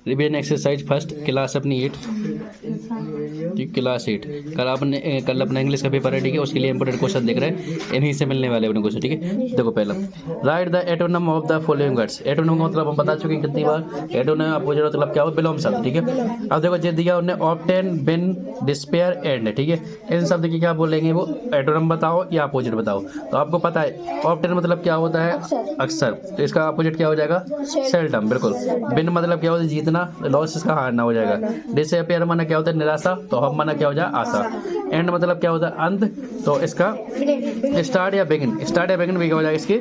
Revision exercise first class अपनी 8 ठीक class 8 कल अपना इंग्लिश का पेपर है ठीक है, उसके लिए इंपोर्टेंट क्वेश्चन देख रहे हैं, इन्हीं से मिलने वाले अपने क्वेश्चन ठीक है। देखो पहला write the antonym of the following words. Antonym का मतलब हम बता चुके हैं कितनी बार। एटोनम अपोजिट मतलब क्या हो, बिलोम शब्द ठीक है। अब देखो जो दिया उन्हें ऑब्टेन, बिन, डिस्पेयर, एंड ठीक है, इन शब्द की क्या बोलेंगे वो एटोनम बताओ या अपोजिट बताओ। तो आपको पता है ऑब्टेन मतलब क्या होता है, अक्सर, तो इसका अपोजिट क्या हो जाएगा, सेल्डम बिल्कुल। बिन मतलब क्या होता है, जीतना, लॉस इसका हारना हो जाएगा। डिसअपियर माना क्या होता है, निराशा, तो हम माना क्या हो जाए, आशा। एंड मतलब क्या होता है, अंत, तो इसका स्टार्ट या बिगिन, स्टार्ट या बिगिन भी क्या हो जाएगा, इसके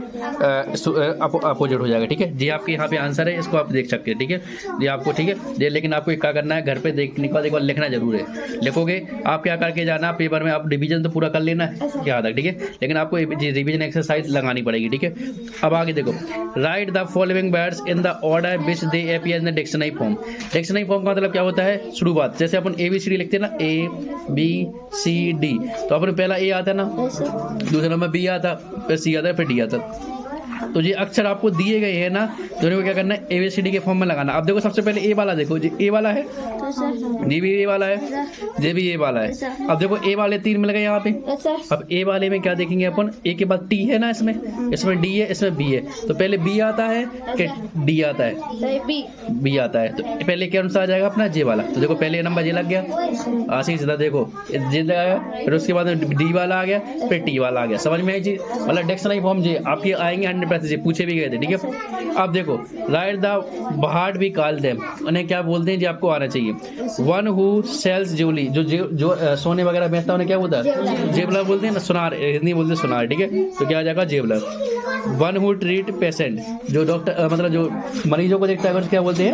अपोजिट हो जाएगा ठीक है। जी आपके यहाँ पे आंसर है, इसको आप देख सकते हैं ठीक है जी आपको ठीक है जी। लेकिन आपको क्या करना है, घर पे देखने के बाद एक बार लिखना जरूर है। लिखोगे आप क्या करके जाना पेपर में, आप रिवीजन तो पूरा कर लेना है क्या तक ठीक है, लेकिन आपको रिवीजन एक्सरसाइज लगानी पड़ेगी ठीक है। अब आगे देखो right the following words in the order which they appear in the dictionary form. Dictionary form का मतलब क्या होता है, शुरुआत, जैसे अपन ABCD लिखते हैं ना, ABCD, तो अपन पहला A आता है ना, दूसरा नंबर B आता, फिर C आता है, फिर D आता। तो ये अक्षर आपको दिए गए हैं ना, तो इनको क्या करना है, ABCD के फॉर्म में लगाना। अब देखो सबसे पहले A वाला देखो जी, A वाला है, जी भी A वाला है, जे भी A वाला है। अब देखो A वाले 3 मिल गए यहाँ पे। अब A वाले में क्या देखेंगे अपन, A के बाद T है ना, इसमें D है, इसमें B है, तो पहले B आता है कि D आता है, B आता है, तो पहले क्या अनुसार आ जाएगा अपना J वाला। तो देखो पहले नंबर J लग गया, आशी सीधा देखो J लगाया, फिर उसके बाद D वाला आ गया, फिर T वाला आ गया। समझ में आई जी, मतलब डिक्शनरी फॉर्म J आपके आएंगे 100% पूछे भी गए थे ठीक है। अब देखो राइट द बहार्ड भी कॉल देम, उन्हें क्या बोलते हैं जी, आपको आना चाहिए। वन हु सेल्स ज्वेलरी, जो सोने वगैरह बेचता है उन्हें क्या बोलता है, जेवलर बोलते हैं ना, सुनार, हिंदी बोलते हैं सुनार ठीक है, तो क्या आ जाएगा jeweller. One who treat patient, जो डॉक्टर मतलब जो मरीजों को देखता है उसे क्या बोलते हैं,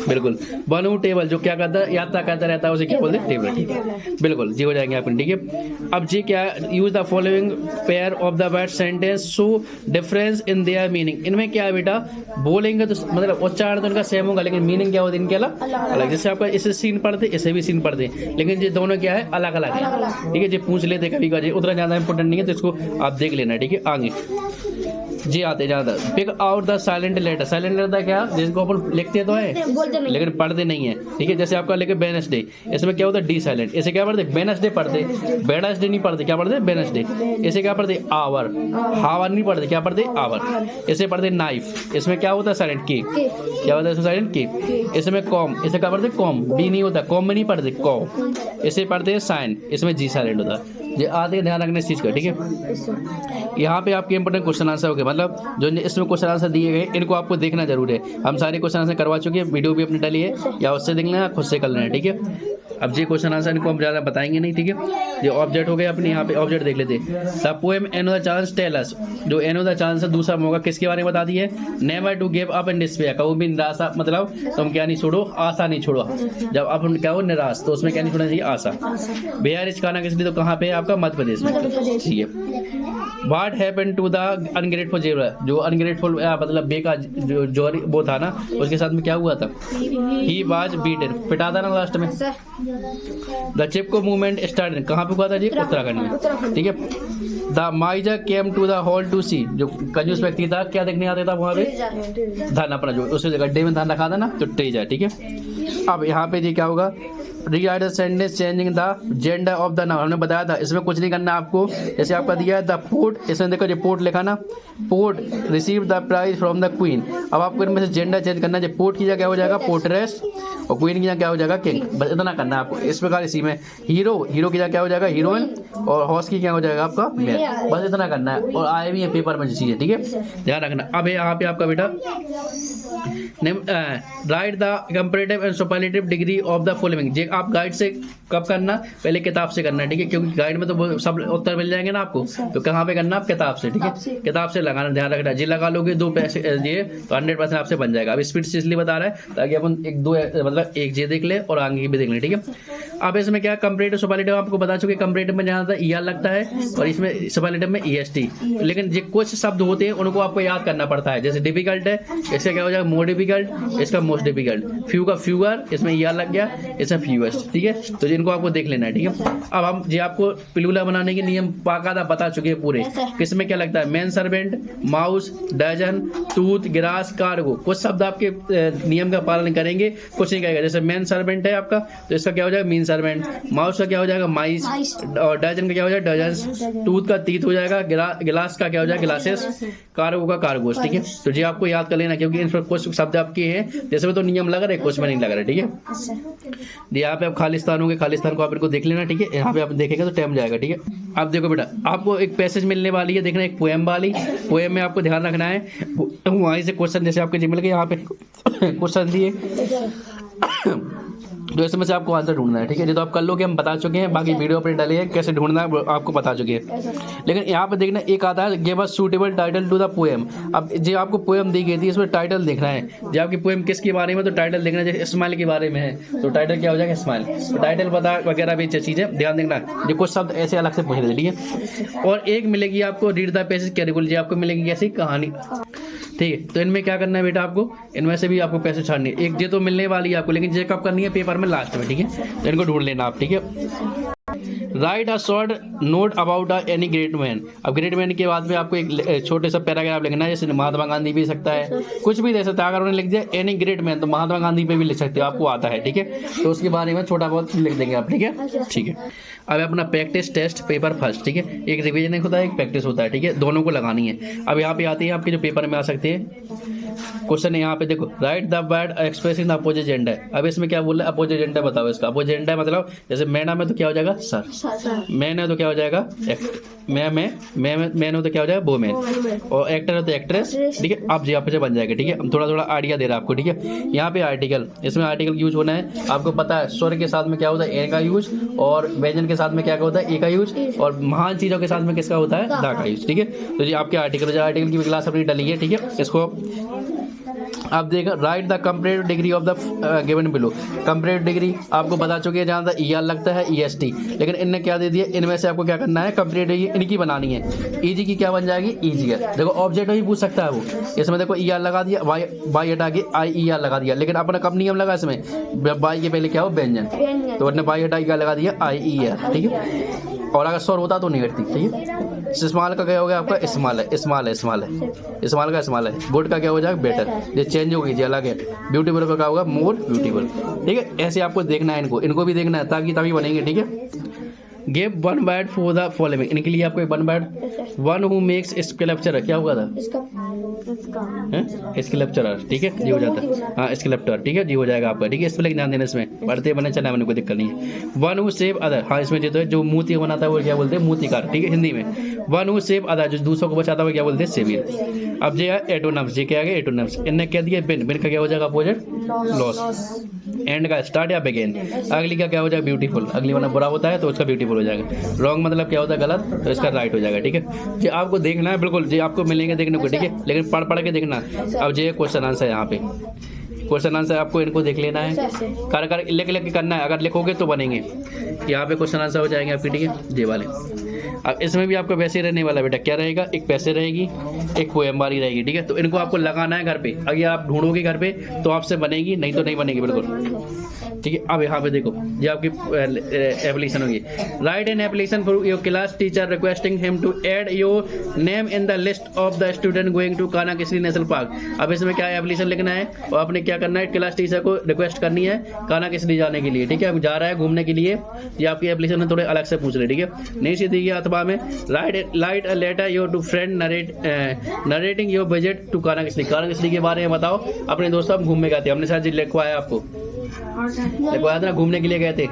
बिल्कुल। वन हु टेबल, जो क्या करता है, यात्रा करता रहता है, उसे क्या बोलते हैं, टेबल ठीक है, बिल्कुल जी हो जाएंगे आप ठीक है। अब जी क्या, use the following pair of the word sentence so difference in their meaning. इनमें क्या है बेटा, बोलेंगे तो मतलब उच्चारण तो इनका सेम होगा, लेकिन मीनिंग क्या होता है इनके अलग। जैसे आपका इसे सीन पढ़ते, इसे भी सीन पढ़ते, लेकिन ये दोनों क्या है, अलग अलग है ठीक है। जी पूछ लेते कभी कभी, उतना ज़्यादा इंपॉर्टेंट नहीं है, तो इसको आप देख लेना ठीक है। आगे जी आते ज़्यादा, pick out the silent letter. Silent letter क्या, जिसको अपन लिखते तो है लेकिन पढ़ते नहीं है ठीक है। जैसे आपका लिखे वेडनेसडे, इसमें क्या होता है, डी साइलेंट, इसे क्या पढ़ते, वेडनेसडे पढ़ते, वेडनेसडे नहीं पढ़ते, क्या पढ़ते, वेडनेसडे। इसे क्या पढ़ते, आवर, हावर नहीं पढ़ते, क्या पढ़ते, आवर। इसे पढ़ते नाइफ, इसमें क्या होता है, साइलेंट के, क्या होता है इसमें, साइलेंट के। इसमें कॉम, इसे क्या पढ़ते, कॉम, बी नहीं होता, कॉम में नहीं पढ़ते, कॉम। इसे पढ़ते हैं साइन, इसमें जी साइलेंट होता है। ये आते ध्यान रखने इस चीज़ का ठीक है। यहाँ पे आपके इंपोर्टेंट क्वेश्चन आंसर हो गए, मतलब जो इसमें क्वेश्चन आंसर दिए गए इनको आपको देखना जरूर है। हम सारे क्वेश्चन आंसर करवा चुके हैं, वीडियो भी अपनी डाली है, या उससे देख लेना, खुद से कर लेना ठीक है। अब ये क्वेश्चन आंसर इनको हम ज़्यादा बताएंगे नहीं ठीक है। ये ऑब्जेक्ट हो गए अपने, यहाँ पे ऑब्जेक्ट देख लेते हैं। The poem ano the chance tell us, जो एनो द चांस है दूसरा मौका किसके बारे में बता दी है, never to give up and despair, कभी भी निराशा मतलब तुम क्या नहीं छोड़ो, आशा नहीं छोड़ो। जब आप क्या हो निराश, तो उसमें क्या नहीं छोड़ना चाहिए, आशा। बिहार इस खाना किस लिए, तो कहाँ पे है आपका, मध्य प्रदेश में ठीक है। What happened to the ungrateful jailer, जो अनग्रेटफुल मतलब बेका जो वो था ना, उसके साथ में क्या हुआ था, he was beaten, पिटा था ना लास्ट में। द चिपको मूवमेंट स्टार्ट कहाँ पे हुआ था जी, उत्तराखंड में ठीक है। The miser came to the hall to see, जो कंजूस व्यक्ति था क्या देखने आता था वहाँ पे, धन अपना जो उस गड्ढे में धन रखा था ना, तो ट्रेजर ठीक है। अब यहाँ पे जी क्या होगा, regard sentence changing the gender of the noun, हमने बताया था इसमें कुछ नहीं करना आपको। जैसे आपका दिया है द पोर्ट, इसमें देखो जो पोर्ट लिखा ना, port receive the prize from the queen. अब आपको इनमें से जेंडर चेंज करना है, पोर्ट की जगह क्या हो जाएगा, पोर्ट्रेस, और क्वीन की जगह क्या हो जाएगा, किंग। बस इतना करना है आपको। इस प्रकार इसी में हीरो, हीरो की जगह क्या हो जाएगा, हीरोइन, और हॉर्स की क्या हो जाएगा आपका मैन। बस इतना करना है, और आए भी है पेपर में चीज़ें ठीक है, ध्यान रखना। अब यहाँ पे आपका बेटा write the comparative and superlative degree of the following. जे आप गाइड से कब करना, पहले किताब से करना है ठीक है, क्योंकि गाइड में तो सब उत्तर मिल जाएंगे ना आपको, तो कहाँ पे करना, आप किताब से ठीक है, किताब से लगाना, ध्यान रखना। जी लगा लोगे 2 पैसे ये तो 100% आपसे बन जाएगा। अब स्पीड से इसलिए बता रहा है ताकि अपन 1-2 मतलब एक जे देख ले और आगे भी देख ले ठीक है। अब इसमें क्या, कंपैरेटिव सुपरलेटिव आपको बता चुके, कंपैरेटिव में जाना था ER लगता है, और इसमें सुपरलेटिव में EST, लेकिन जो कुछ शब्द होते हैं उनको आपको याद करना पड़ता है। जैसे डिफिकल्ट है, इसका क्या हो जाएगा, मोर डिफिकल्ट, इसका मोस्ट डिफिकल्ट। फ्यू का फ्यूअर, इसमें ER लग गया, इसमें फ्यूएस्ट ठीक है। तो इनको आपको देख लेना है, ठीक है। अब हम जी आपको पिलुला बनाने के नियम बाकायदा बता चुके हैं पूरे, किसमें क्या लगता है, man servant, mouse, dozen, tooth, grass, cargo. कुछ शब्द आपके नियम का पालन करेंगे, कुछ नहीं करेगा। जैसे मैन सर्वेंट है आपका, तो इसका क्या हो जाएगा, मीन सर्वेंट। माउस का क्या हो जाएगा, माइस। और डजन का क्या हो जाएगा, डजन। टूथ का टीथ हो जाएगा। गिलास का क्या हो जाएगा, ग्लासेस। कार्गो का कार्गोस, ठीक है। तो जी आपको याद कर लेना, क्योंकि इन पर कुछ शब्द आपके हैं जैसे में तो नियम लग रहा है, कुछ में नहीं लग रहा है, ठीक है। यहाँ पे आप खालिस्तान होंगे, खालिस्तान को आप इनको देख लेना, ठीक है। यहाँ पे आप देखेंगे तो टाइम जाएगा, ठीक है। आप देखो बेटा, आपको एक पैसेज मिलने वाली है, देखना एक पोएम वाली। पोएम में आपको ध्यान रखना है, वहीं से क्वेश्चन जैसे आपके जी मिल गए यहाँ पे क्वेश्चन दिए, तो इसमें से आपको आंसर ढूंढना है, ठीक है। ये तो आप कर लोगे, हम बता चुके हैं, बाकी वीडियो पर डालिए कैसे ढूंढना है आपको बता चुके हैं। लेकिन यहाँ पे देखना एक आता है, give us suitable title to the poem. अब जो आपको पोएम दी गई थी, इसमें टाइटल देखना है, जो आपकी पोएम किसके बारे में, तो टाइटल देखना है। जैसे स्माइल के बारे में है, तो टाइटल क्या हो जाएगा, स्माइल। तो टाइटल पता वगैरह भी चीज़ें ध्यान देखना है, जो कुछ शब्द ऐसे अलग से पूछ रहे, ठीक है। और एक मिलेगी आपको रीड द पैसेज कैरेगुल, जी आपको मिलेगी कैसी कहानी, ठीक है। तो इनमें क्या करना है बेटा, आपको इनमें से भी आपको पैसे छाड़नी है। एक जे तो मिलने वाली है आपको, लेकिन जे कब करनी है, पेपर में लास्ट में, ठीक है। तो इनको ढूंढ लेना आप, ठीक है। Right a short note about any great man. अब ग्रेट मैन के बाद में आपको एक छोटे सा पैराग्राफ लिखना है, जैसे महात्मा गांधी भी सकता है, कुछ भी दे सकता है। अगर उन्होंने लिख दिया एनी ग्रेट मैन, तो महात्मा गांधी पे भी लिख सकते हो, आपको आता है, ठीक है। तो उसके बारे में छोटा बहुत लिख देंगे आप, ठीक है, ठीक है। अब अपना प्रैक्टिस टेस्ट पेपर फर्स्ट, ठीक है। एक रिवीजन होता है, एक प्रैक्टिस होता है, ठीक है, दोनों को लगानी है। अब यहाँ पे आती है आपके जो पेपर में आ सकते हैं क्वेश्चन है। यहाँ पे देखो, right the word expressing the opposite gender. अब इसमें क्या बोल रहा है, अपोजिट जेंडर बताओ इसका। अपोजिट जेंडर मतलब जैसे मैन है तो क्या हो जाएगा, सर। मैन है तो क्या हो जाएगा, मैन हो तो क्या हो जाएगा, वोमेन। और एक्टर है तो एक्ट्रेस, ठीक है। अब जी आपसे बन जाएगा, ठीक है। थोड़ा थोड़ा आइडिया दे रहा है आपको, ठीक है। यहाँ पे आर्टिकल, इसमें आर्टिकल यूज होना है, आपको पता है। स्वर के साथ में क्या होता है, ए का यूज, और व्यंजन के साथ में क्या होता है, ए का यूज, और महान चीजों के साथ में किसका होता है, दा का यूज, ठीक है। तो जी आपके आर्टिकल की क्लास अपनी डली है, ठीक है। इसको आप देखो, right the comparative degree of the given below. Comparative degree आपको बता चुके हैं, जहाँ तक ER लगता है EST, लेकिन इनने क्या दे दिया, इनमें से आपको क्या करना है, कंपैरेटिव इनकी बनानी है। EG की क्या बन जाएगी, ईजियर। देखो ऑब्जेक्ट ही पूछ सकता है वो, इसमें देखो ER लगा दिया, वाई हटा के IER लगा दिया, लेकिन अपना कब नियम लगा इसमें, वाई के पहले क्या हो, व्यंजन, तो उन्होंने वाई हटा के लगा दिया IER, ठीक है। और अगर स्वर होता तो नहीं हटती, ठीक है। स्मॉल का क्या हो गया आपका, स्मॉल है। स्मॉल का स्मॉल है। गुड का क्या हो जाएगा, बेटर। ये चेंज हो गई जी, अलग है। ब्यूटीफुल का क्या होगा, मोर ब्यूटीफुल, ठीक है। ऐसे आपको देखना है, इनको भी देखना है, ताकि तभी बनेंगे, ठीक है। Give one word for the following. इनके लिए आपको one word, one who makes sculpture, क्या होगा था, स्कल्पचरर, ठीक है, जी हो जाता है, हाँ स्कल्पटर, ठीक है, जी हो जाएगा आपका, ठीक है। इस पर ध्यान देना, इसमें पढ़ते बने चलना मैंने कोई दिक्कत नहीं है। वन हु सेव अदर, हाँ इसमें जो मूर्ति बनाता है वो क्या बोलते हैं, मूर्तिकार, ठीक है, हिंदी में। वन हु सेव अदर, जो दूसरों को बचाता है क्या बोलते हैं, सेवियर। अब जो है एटोनम्स, जी क्या है, एटोनम्स। इनने क्या दिया, बिन का क्या हो जाएगा, अपोजिट, लॉस। एंड का स्टार्ट या बिगिन। अगली का क्या हो जाएगा, ब्यूटीफुल। अगली वाला बुरा होता है तो उसका ब्यूटीफुल हो जाएगा। रॉन्ग मतलब क्या होता है, गलत, तो इसका राइट हो जाएगा, ठीक है। जी आपको देखना है, बिल्कुल जी आपको मिलेंगे देखने को, ठीक है, लेकिन पढ़ के देखना। अब जी क्वेश्चन आंसर, यहाँ पे क्वेश्चन आंसर आपको इनको देख लेना है, कर लिख के करना है। अगर लिखोगे तो बनेंगे, यहाँ पे क्वेश्चन आंसर हो जाएंगे आपके, ठीक है, जे वाले। अब इसमें भी आपको वैसे रहने वाला बेटा, क्या रहेगा, एक पैसे रहेगी, एक पोएम वाली रहेगी, ठीक है। तो इनको आपको लगाना है घर पे। अगर आप ढूंढोगे घर पे तो आपसे बनेगी, नहीं तो नहीं बनेगी, बिल्कुल, ठीक है। अब यहाँ पे देखो, ये आपकी एप्लीकेशन होगी। Write an application for your class teacher requesting him to add your name in the list of the student going to Kanakesari national park. अब इसमें क्या एप्लीकेशन लिखना है, और आपने क्या करना है, क्लास टीचर को रिक्वेस्ट करनी है कानाकेसरी जाने के लिए, ठीक है। अब जा रहा है घूमने के लिए, ये आपकी एप्लीकेशन में थोड़े अलग से पूछ रहे, ठीक है। नहीं सीधी अथवा में write a letter your to friend narrating your visit to Kanakesari. Kanakesari के बारे में बताओ, अपने दोस्तों हम घूमने गए थे, हमने शायद लिखवाया, आपको लिखवाया था ना, घूमने के लिए गए थे,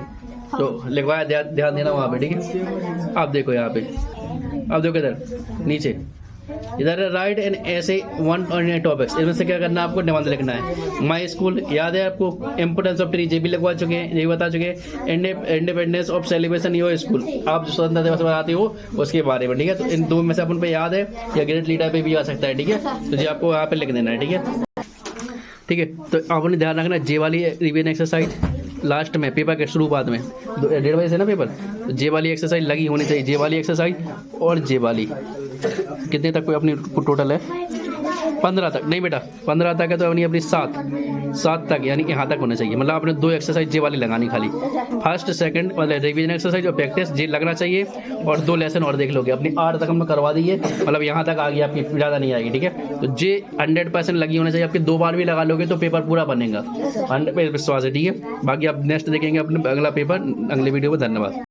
तो लिखवाया, ध्यान देना वहाँ पे, ठीक है। आप देखो यहाँ पे, अब देखो इधर नीचे, इधर राइट एन ऐसे वन ऑन टॉपिक्स। इसमें से क्या करना है, आपको निबंध लिखना है। माई स्कूल याद है आपको, इंपोर्टेंस ऑफ ट्री, ये भी लिखवा चुके हैं, ये बता चुके हैं। Independence of celebration your school, आप जो स्वतंत्रता दिवस बनाते हो उसके बारे में, ठीक है। तो इन दो में से अपन पे याद है, या ग्रेट लीडर पे भी आ सकता है, ठीक है। तो जी आपको यहाँ पे लिख देना है, ठीक है, ठीक है। तो आपने ध्यान रखना, जे वाली रिवीजन एक्सरसाइज लास्ट में, पेपर के शुरुआत में 1:30 बजे से ना पेपर, तो जे वाली एक्सरसाइज लगी होनी चाहिए, जे वाली एक्सरसाइज और जे वाली। कितने तक कोई अपनी टोटल है, 15 तक नहीं बेटा, 15 तक है तो अपनी 7 तक, यानी यहाँ तक होना चाहिए। मतलब आपने 2 एक्सरसाइज ये वाली लगानी खाली, फर्स्ट सेकंड मतलब रिवीजन एक्सरसाइज और प्रैक्टिस ये लगना चाहिए, और 2 लेसन और देख लोगे। अपनी 8 तक हमने करवा दी है, मतलब यहाँ तक आ गई आपकी, ज़्यादा नहीं आएगी, ठीक है। तो ये 100% लगी होना चाहिए आपकी। 2 बार भी लगा लोगे तो पेपर पूरा बनेगा, 100% विश्वास है, ठीक है। बाकी आप नेक्स्ट देखेंगे अपने अगला पेपर अगले वीडियो में। धन्यवाद।